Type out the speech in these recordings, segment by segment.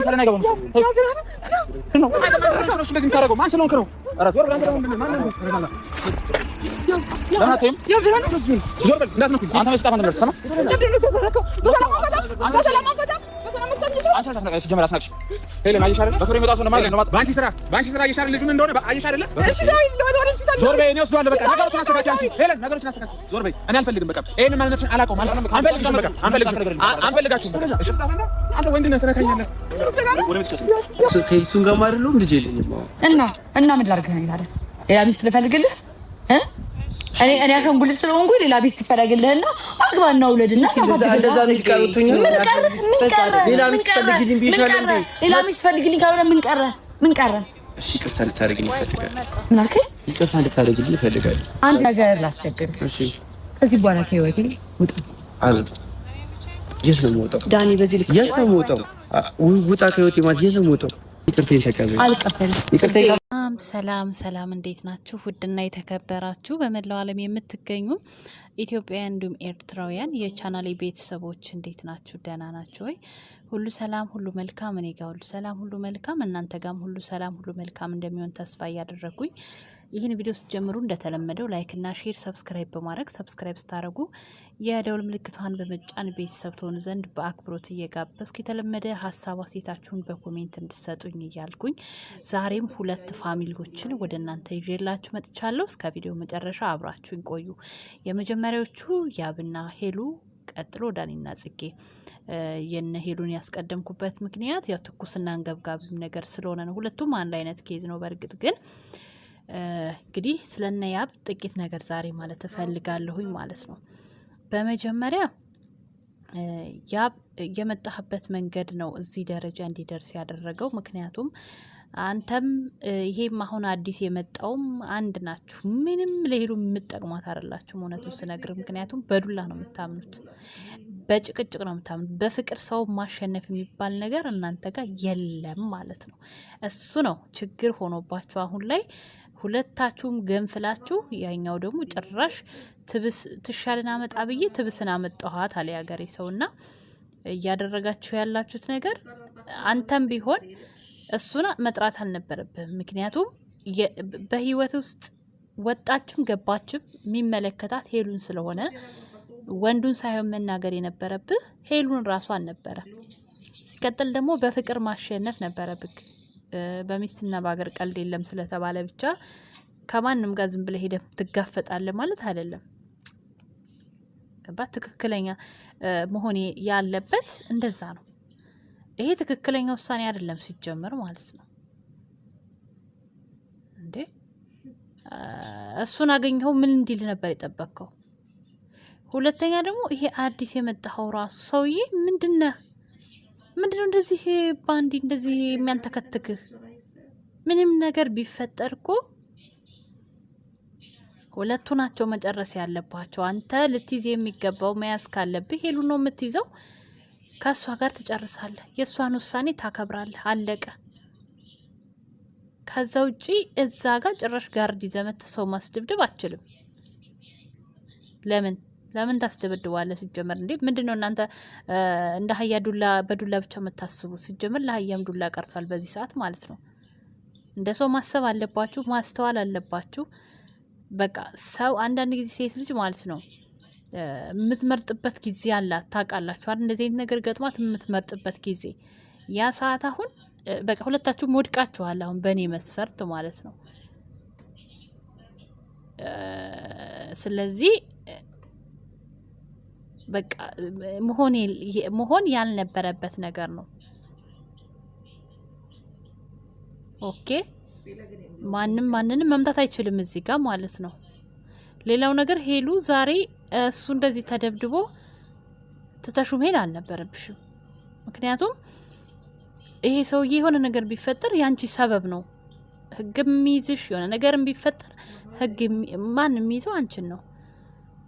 كلنا جابوا لازم ترجعوا ما انسلون كرو ارجع ورا عندنا ما لا تيم يا فلان زور لا تنفذ انت ما استعمل بس سما لا بس سرقوا انت سلام فتح بس انا مستنيش انت تعرف جمال اسناكش هي ما يشار بكره يمطاسو ما بانشي سرا يشار ልጁ ምን እንደሆነ ባይሽ አይደለ እሺ ዛይ ለወደ ሆስፒታል ዞር በይ እኔ ወስደዋለሁ በቃ ነገሮችን አስተካክል አንቺ ሄለን ነገሮችን አስተካክል ዞር በይ እኔ አልፈልግም በቃ ይሄን ማንነትሽን አላውቀውም አንፈልግሽም በቃ አንፈልጋችሁም እሺ አንተ ወንድ ነህ ተረካኛለህ ከይሱን ጋር አይደለም ልጅ የለኝም እና ምን ላድርግህ ነው ታዲያ ሌላ ሚስት ልፈልግልህ እኔ አሸንጉልት ስለሆንኩ ሌላ ሚስት ትፈልግልህና አግባና ውለድና እንደዛ እንዲቀሩትኝ ሌላ ሚስት ፈልግልኝ ቢሻል እንዴ ሌላ ሚስት ፈልግልኝ ካለ ምን ቀረ እሺ ይቅርታ ልታደርግልኝ ይፈልጋል ምን አልከኝ ይቅርታ ልታደርግልኝ ይፈልጋል አንድ ነገር ላስቸግር እሺ ከዚህ በኋላ ከህይወቴ ውጣ አልወጣም የት ነው የምወጣው ዳኒ በዚህ ልክ የት ነው የምወጣው ውጣ ከህይወቴ ማለት የት ነው የምወጣው ይቅርታዬን ተቀበል አልቀበልም ይቅርታዬ ሰላም እንዴት ናችሁ? ውድና የተከበራችሁ በመላው ዓለም የምትገኙ ኢትዮጵያውያን እንዲሁም ኤርትራውያን የቻናሌ ቤተሰቦች እንዴት ናችሁ? ደህና ናችሁ ወይ? ሁሉ ሰላም ሁሉ መልካም፣ እኔ ጋር ሁሉ ሰላም ሁሉ መልካም፣ እናንተ ጋርም ሁሉ ሰላም ሁሉ መልካም እንደሚሆን ተስፋ እያደረኩኝ ይህን ቪዲዮ ስትጀምሩ እንደተለመደው ላይክ እና ሼር ሰብስክራይብ በማድረግ ሰብስክራይብ ስታደርጉ የደውል ምልክቷን በመጫን ቤተሰብ ትሆኑ ዘንድ በአክብሮት እየጋበዝኩ የተለመደ ሀሳብ አስተያየታችሁን በኮሜንት እንድሰጡኝ እያልኩኝ ዛሬም ሁለት ፋሚሊዎችን ወደ እናንተ ይዤላችሁ መጥቻለሁ። እስከ ቪዲዮ መጨረሻ አብራችሁኝ ቆዩ። የመጀመሪያዎቹ ያብና ሄሉ፣ ቀጥሎ ዳኒና ጽጌ። የነ ሄሉን ያስቀደምኩበት ምክንያት ያው ትኩስና አንገብጋቢ ነገር ስለሆነ ነው። ሁለቱም አንድ አይነት ኬዝ ነው። በእርግጥ ግን እንግዲህ ስለነ ያብ ጥቂት ነገር ዛሬ ማለት እፈልጋለሁኝ ማለት ነው። በመጀመሪያ ያብ የመጣህበት መንገድ ነው እዚህ ደረጃ እንዲደርስ ያደረገው። ምክንያቱም አንተም ይሄም አሁን አዲስ የመጣውም አንድ ናችሁ። ምንም ለሄሉ የምትጠቅሟት አይደላችሁም እውነቱን ስነግር። ምክንያቱም በዱላ ነው የምታምኑት፣ በጭቅጭቅ ነው የምታምኑት። በፍቅር ሰው ማሸነፍ የሚባል ነገር እናንተ ጋር የለም ማለት ነው። እሱ ነው ችግር ሆኖባችሁ አሁን ላይ ሁለታችሁም ገንፍላችሁ፣ ያኛው ደግሞ ጭራሽ ትሻልን አመጣ ብዬ ትብስን አመጣኋት አለ ያገሬ ሰውና እያደረጋችሁ ያላችሁት ነገር አንተም ቢሆን እሱና መጥራት አልነበረብህም። ምክንያቱም በህይወት ውስጥ ወጣችም ገባችም የሚመለከታት ሄሉን ስለሆነ ወንዱን ሳይሆን መናገር የነበረብህ ሄሉን ራሷ አልነበረ። ሲቀጥል ደግሞ በፍቅር ማሸነፍ ነበረብህ። በሚስትና በአገር ቀልድ የለም ስለተባለ ብቻ ከማንም ጋር ዝም ብለህ ሄደህ ትጋፈጣለህ ማለት አይደለም። ትክክለኛ መሆን ያለበት እንደዛ ነው። ይሄ ትክክለኛ ውሳኔ አይደለም ሲጀመር ማለት ነው እንዴ። እሱን አገኘው ምን እንዲል ነበር የጠበቀው? ሁለተኛ ደግሞ ይሄ አዲስ የመጣው ራሱ ሰውዬ ምንድነው እንደዚህ ባንዲ እንደዚህ የሚያንተከትክህ? ምንም ነገር ቢፈጠር እኮ ሁለቱ ናቸው መጨረስ ያለባቸው። አንተ ልትይዝ የሚገባው መያዝ ካለብህ ሄሉ ነው የምትይዘው። ከሷ ጋር ትጨርሳለህ፣ የሷን ውሳኔ ታከብራለህ፣ አለቀ። ከዛ ውጪ እዛ ጋር ጭራሽ ጋርድ ይዘመት ሰው ማስደብደብ አትችልም። ለምን ታስደብድዋለህ? ሲጀመር እንዴ ምንድነው እናንተ እንደ አህያ ዱላ በዱላ ብቻ የምታስቡ? ሲጀመር ለአህያም ዱላ ቀርቷል በዚህ ሰዓት ማለት ነው። እንደ ሰው ማሰብ አለባችሁ፣ ማስተዋል አለባችሁ። በቃ ሰው አንዳንድ ጊዜ ሴት ልጅ ማለት ነው የምትመርጥበት ጊዜ አላት። ታውቃላችሁ አይደል? እንደዚህ አይነት ነገር ገጥሟት የምትመርጥበት ጊዜ ያ ሰዓት አሁን በቃ ሁለታችሁም ወድቃችኋል። አሁን በእኔ መስፈርት ማለት ነው። ስለዚህ በቃ መሆን ያልነበረበት ነገር ነው። ኦኬ ማንንም መምታት አይችልም እዚህ ጋር ማለት ነው። ሌላው ነገር ሄሉ ዛሬ እሱ እንደዚህ ተደብድቦ ተተሹ መሄድ አልነበረብሽም። ምክንያቱም ይሄ ሰውዬ የሆነ ነገር ቢፈጠር ያንቺ ሰበብ ነው። ህግ የሚይዝሽ የሆነ ነገር ቢፈጠር ህግ ማን የሚይዘው አንቺን ነው።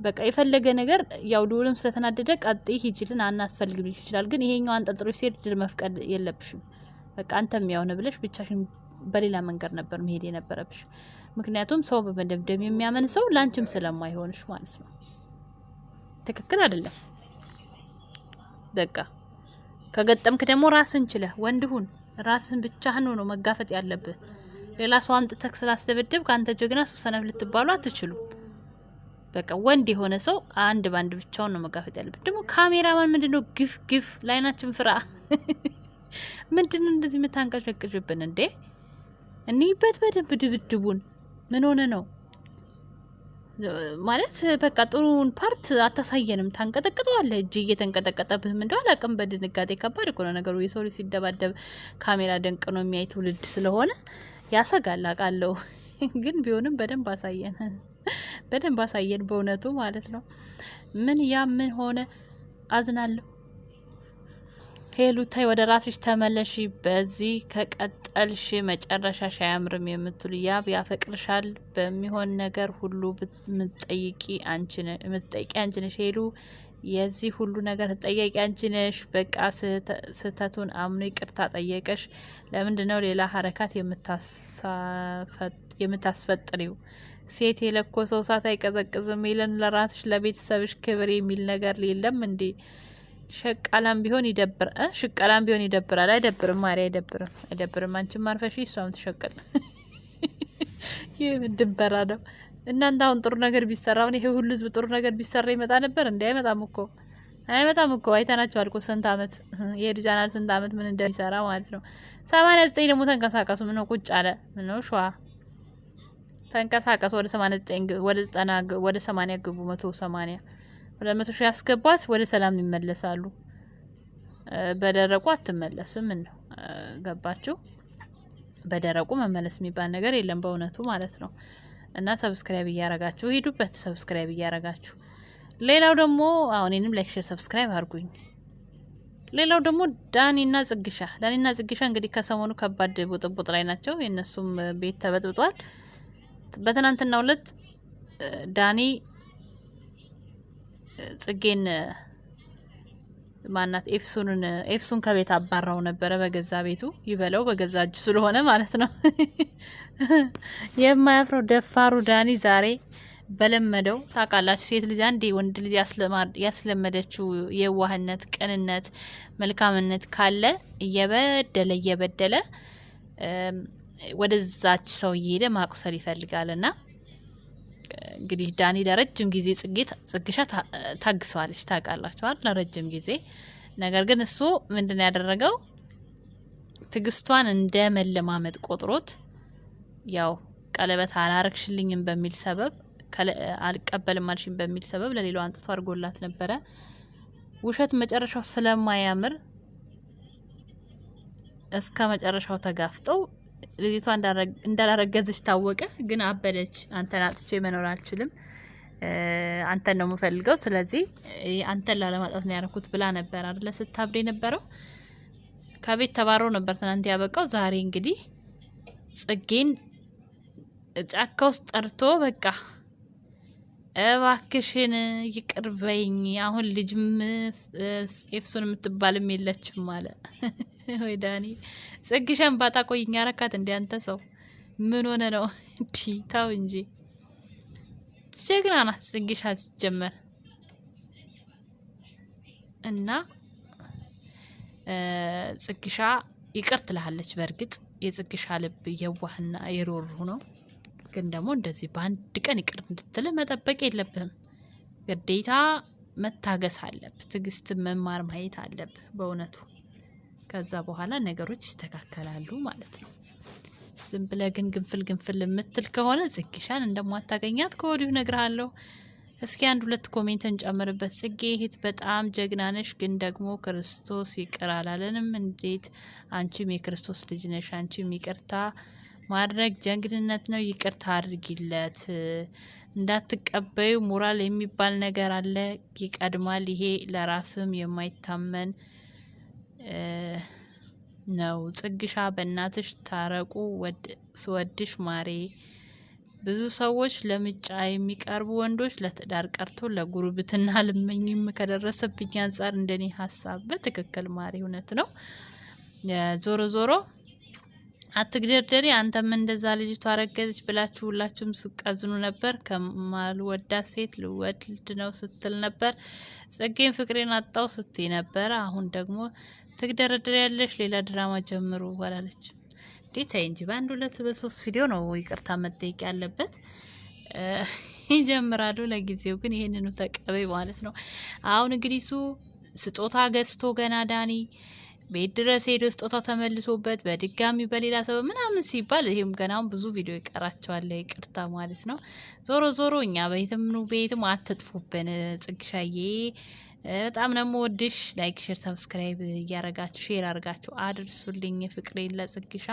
በቃ የፈለገ ነገር ያው ልውልም ስለተናደደ ቀጥይ ሂጂልን አናስፈልግም ይችላል። ግን ይሄኛው አንጠልጥሎሽ ሲሄድ ድል መፍቀድ የለብሽም። በቃ አንተም ያው ነው ብለሽ ብቻሽን በሌላ መንገድ ነበር መሄድ የነበረብሽ። ምክንያቱም ሰው በመደምደም የሚያመን ሰው ላንቺም ስለማይሆንሽ ማለት ነው። ትክክል አይደለም። በቃ ከገጠምክ ደግሞ ራስን ችለህ ወንድ ሁን። ራስን ብቻህን ነው መጋፈጥ ያለብህ። ሌላ ሰው አምጥተህ ስላስተበደብክ አንተ ጀግና ሱሰነፍ ልትባሉ አትችሉም። በቃ ወንድ የሆነ ሰው አንድ ባንድ ብቻውን ነው መጋፈጥ ያለበት። ደግሞ ካሜራማን ምንድነው ግፍ ላይናችን ፍራ ምንድነው እንደዚህ የምታንቀሸቅሽብን እንዴ? እኒበት በደንብ ድብድቡን ምን ሆነ ነው ማለት በቃ ጥሩን ፓርት አታሳየንም። ታንቀጠቅጠዋለህ። እጅ እየተንቀጠቀጠብህ ምን እንደሆነ አላውቅም። በድንጋጤ ከባድ እኮ ነው ነገሩ። የሰው ልጅ ሲደባደብ ካሜራ ደንቅ ነው የሚያይ ትውልድ ስለሆነ ያሰጋል አውቃለሁ። ግን ቢሆንም በደንብ አሳየን በእውነቱ ማለት ነው። ምን ሆነ አዝናለሁ። ሄሉታይ ወደ ራስሽ ተመለሺ። በዚህ ከቀጠልሽ መጨረሻሽ አያምርም የምትሉ ያብ ያፈቅርሻል። በሚሆን ነገር ሁሉ ምትጠይቂ አንቺ ነሽ ሄሉ። የዚህ ሁሉ ነገር ተጠያቂ አንቺ ነሽ። በቃ ስህተቱን አምኖ ይቅርታ ጠየቀሽ። ለምንድነው ሌላ ሀረካት የምታስፈጥሪው? ሴት የለኮሰው እሳት አይቀዘቅዝም ይለን። ለራስሽ ለቤተሰብሽ ክብር የሚል ነገር የለም እንዴ? ሽቀላም ቢሆን ይደብራል። አይደብርም ማሪያ አይደብርም። አንቺም ማርፈሽ እሷም ትሸቀል። ይህ ምን ድንበራ ነው? እናንተ አሁን ጥሩ ነገር ቢሰራው ይሄ ሁሉ ህዝብ ጥሩ ነገር ቢሰራ ይመጣ ነበር እንዴ? አይመጣም እኮ አይተናቸዋል እኮ ስንት አመት የሄዱ ቻናል ስንት አመት ምን እንደሚሰራ ማለት ነው። 89 ደግሞ ተንቀሳቀሱ። ምን ነው ቁጭ አለ? ምን ነው ሸዋ ተንቀሳቀሱ። ወደ 89 ወደ 90 ወደ 80 ግቡ። 180 200 ሺህ ያስገቧት። ወደ ሰላም ይመለሳሉ። በደረቁ አትመለስም። ምን ነው ገባችሁ? በደረቁ መመለስ የሚባል ነገር የለም በእውነቱ ማለት ነው። እና ሰብስክራይብ እያረጋችሁ ሂዱበት። ሰብስክራይብ እያረጋችሁ ሌላው ደግሞ አሁን እኔንም ላይክ ሼር ሰብስክራይብ አድርጉኝ። ሌላው ደግሞ ዳኒና ጽግሻ እንግዲህ ከሰሞኑ ከባድ ቡጥቡጥ ላይ ናቸው። የነሱም ቤት ተበጥብጧል። በትናንትናው ዕለት ዳኒ ጽጌን ማናት ኤፍሱን ከቤት አባራው ነበረ። በገዛ ቤቱ ይበለው በገዛ እጁ ስለሆነ ማለት ነው። የማያፍረው ደፋሩ ዳኒ ዛሬ በለመደው ታውቃላችሁ፣ ሴት ልጅ አንዴ ወንድ ልጅ ያስለመደችው የዋህነት፣ ቅንነት፣ መልካምነት ካለ እየበደለ ወደዛች ሰው እየሄደ ማቁሰል ይፈልጋልና እንግዲህ ዳኒ ለረጅም ጊዜ ጽግሻ ታግሰዋለች ታውቃላችሁ አይደል? ለረጅም ጊዜ ነገር ግን እሱ ምንድነው ያደረገው? ትግስቷን እንደ መለማመጥ ቆጥሮት ያው ቀለበት አላረክሽልኝም በሚል ሰበብ አልቀበልም አልሽኝ በሚል ሰበብ ለሌላው አንጥቶ አድርጎላት ነበረ። ውሸት መጨረሻው ስለማያምር እስከ መጨረሻው ተጋፍጠው ልጅቷ እንዳላረገዘች ታወቀ። ግን አበደች። አንተን አጥቼ መኖር አልችልም፣ አንተን ነው የምፈልገው፣ ስለዚህ አንተን ላለማጣት ነው ያረኩት ብላ ነበር አይደል ስታብደ ነበረው። ከቤት ተባረው ነበር ትናንት ያበቃው። ዛሬ እንግዲህ ጽጌን ጫካ ውስጥ ጠርቶ በቃ እባክሽን ይቅርበኝ፣ አሁን ልጅም ኤፍሱን የምትባልም የለችም አለ። ወይ ዳኒ ጽግሻን ባጣ ቆይኛ ረካት እንደ አንተ ሰው ምን ሆነ ነው እንዲ? ታው እንጂ ጀግና ናት ጽግሻ ሲጀመር። እና ጽግሻ ይቅር ትልሃለች። በእርግጥ የጽግሻ ልብ የዋህና የሮሩ ነው። ግን ደግሞ እንደዚህ በአንድ ቀን ይቅር እንድትል መጠበቅ የለብህም። ግዴታ መታገስ አለብህ። ትግስት መማር ማየት አለብህ በእውነቱ። ከዛ በኋላ ነገሮች ይስተካከላሉ ማለት ነው። ዝም ብለህ ግን ግንፍል የምትል ከሆነ ጽግሻን እንደማታገኛት ከወዲሁ ነግርሃለሁ። እስኪ 1-2 ኮሜንት እንጨምርበት። ጽጌ እህት በጣም ጀግና ነሽ፣ ግን ደግሞ ክርስቶስ ይቅር አላለንም። እንዴት? አንቺም የክርስቶስ ልጅ ነሽ። አንቺም ይቅርታ ማድረግ ጀግንነት ነው። ይቅርታ አድርጊለት። እንዳትቀበዩ ሞራል የሚባል ነገር አለ፣ ይቀድማል። ይሄ ለራስም የማይታመን ነው። ጽግሻ በእናትሽ ታረቁ፣ ስወድሽ ማሬ። ብዙ ሰዎች ለምጫ የሚቀርቡ ወንዶች ለትዳር ቀርቶ ለጉርብትና ልመኝም ከደረሰብኝ አንጻር እንደኔ ሀሳብ በትክክል ማሬ እውነት ነው። ዞሮ አትግደርደሪ አንተም እንደዛ ልጅቷ አረገዘች ብላችሁ ሁላችሁም ስቀዝኑ ነበር። ከማልወዳት ሴት ልወልድ ነው ስትል ነበር። ጽጌን ፍቅሬን አጣው ስትይ ነበር። አሁን ደግሞ ትግደረደሪ ያለሽ ሌላ ድራማ ጀምሩ ወላለች። ዲታይ እንጂ በአንድ ሁለት በሶስት ቪዲዮ ነው ይቅርታ መጠየቅ ያለበት። ይጀምራሉ። ለጊዜው ግን ይሄንኑ ተቀበይ ማለት ነው። አሁን እንግዲህ እሱ ስጦታ ገዝቶ ገና ዳኒ ቤት ድረስ ሄዶ ስጦታ ተመልሶበት በድጋሚ በሌላ ሰበብ ምናምን ሲባል ይሄም ገናም ብዙ ቪዲዮ ይቀራቸዋል። ይቅርታ ማለት ነው። ዞሮ ዞሮ እኛ ቤትም አትጥፉብን። ጽግሻዬ በጣም ነው የምወድሽ። ላይክ፣ ሼር፣ ሰብስክራይብ እያረጋችሁ ሼር አርጋችሁ አድርሱልኝ ፍቅሬን ለጽግሻ።